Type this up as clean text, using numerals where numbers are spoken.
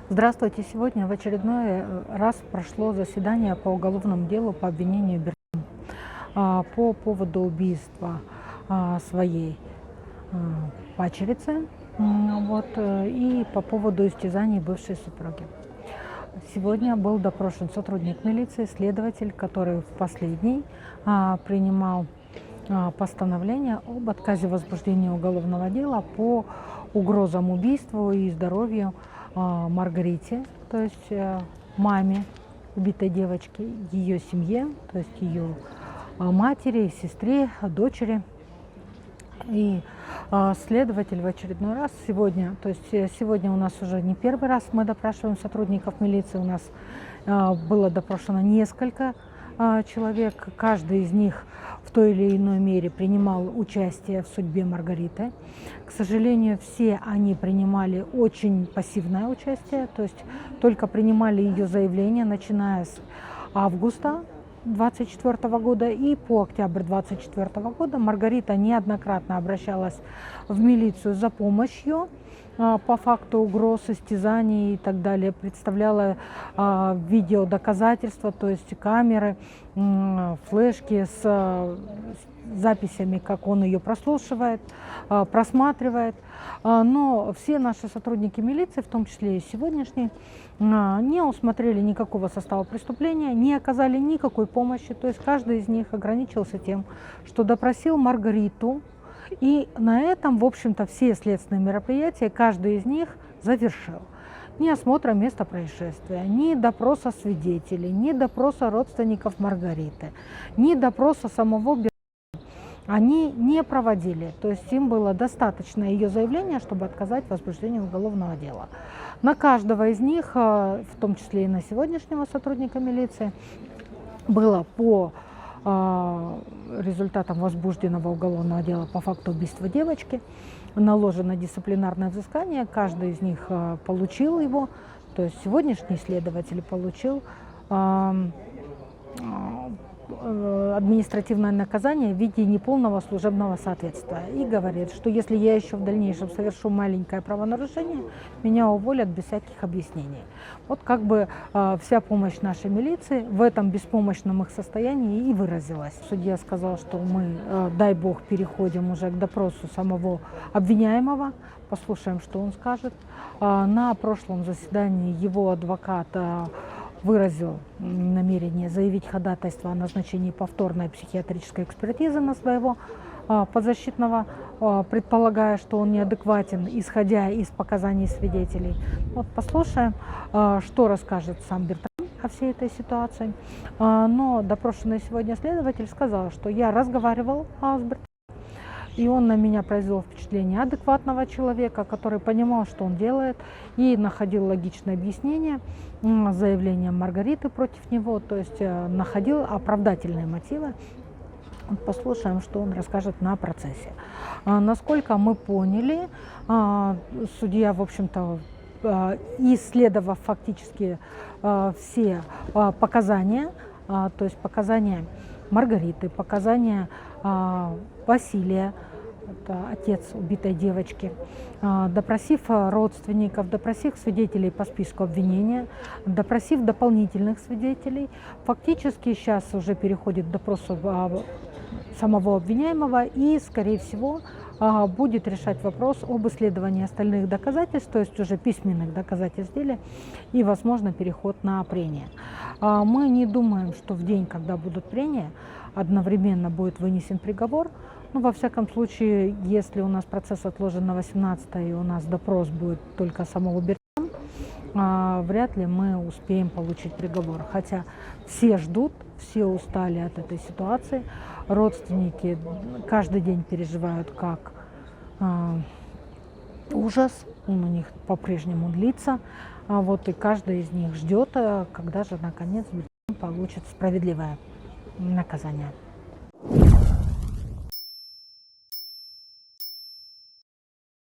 Здравствуйте. Сегодня в очередной раз прошло заседание по уголовному делу по обвинению по поводу убийства своей падчерицы и по поводу истязаний бывшей супруги. Сегодня был допрошен сотрудник милиции, следователь, который в последний принимал постановление об отказе возбуждения уголовного дела по угрозам убийству и здоровью Маргарите, то есть маме убитой девочки, ее семье, то есть ее матери, сестре, дочери. И следователь в очередной раз сегодня, то есть сегодня у нас уже не первый раз мы допрашиваем сотрудников милиции, у нас было допрошено несколько человек, каждый из них в той или иной мере принимал участие в судьбе Маргариты. К сожалению, все они принимали очень пассивное участие, то есть только принимали ее заявление, начиная с августа 2024 года и по октябрь 2024 года. Маргарита неоднократно обращалась в милицию за помощью по факту угроз, истязаний и так далее, представляла видеодоказательства, то есть камеры, флешки с записями, как он ее прослушивает, просматривает. Но все наши сотрудники милиции, в том числе и сегодняшние, не усмотрели никакого состава преступления, не оказали никакой помощи. То есть каждый из них ограничился тем, что допросил Маргариту. И на этом, в общем-то, все следственные мероприятия каждый из них завершил. Ни осмотра места происшествия, ни допроса свидетелей, ни допроса родственников Маргариты, ни допроса самого они не проводили. То есть им было достаточно ее заявления, чтобы отказать в возбуждении уголовного дела. На каждого из них, в том числе и на сегодняшнего сотрудника милиции, было по результатам возбужденного уголовного дела по факту убийства девочки наложено дисциплинарное взыскание. Каждый из них получил его. То есть сегодняшний следователь получил административное наказание в виде неполного служебного соответствия. И говорит, что если я еще в дальнейшем совершу маленькое правонарушение, меня уволят без всяких объяснений. Вот как бы вся помощь нашей милиции в этом беспомощном их состоянии и выразилась. Судья сказал, что мы, дай бог, переходим уже к допросу самого обвиняемого. Послушаем, что он скажет. На прошлом заседании его адвокат выразил намерение заявить ходатайство о назначении повторной психиатрической экспертизы на своего подзащитного, предполагая, что он неадекватен, исходя из показаний свидетелей. Вот послушаем, что расскажет сам Бертрам о всей этой ситуации. Но допрошенный сегодня следователь сказал, что я разговаривал с Бертрам, и он на меня произвел впечатление адекватного человека, который понимал, что он делает, и находил логичное объяснение заявлением Маргариты против него, то есть находил оправдательные мотивы. Послушаем, что он расскажет на процессе. Насколько мы поняли, судья, в общем-то, исследовав фактически все показания, то есть показания Маргариты, показания Василия, это отец убитой девочки, допросив родственников, допросив свидетелей по списку обвинения, допросив дополнительных свидетелей, фактически сейчас уже переходит к допросу самого обвиняемого и, скорее всего, будет решать вопрос об исследовании остальных доказательств, то есть уже письменных доказательств дела, и, возможно, переход на прения. Мы не думаем, что в день, когда будут прения, одновременно будет вынесен приговор. Ну, во всяком случае, если у нас процесс отложен на 18-е, и у нас допрос будет только самого Бертрама, вряд ли мы успеем получить приговор. Хотя все ждут, все устали от этой ситуации. Родственники каждый день переживают как ужас, он у них по-прежнему длится. И каждый из них ждет, когда же наконец Бертрам получит справедливое наказание.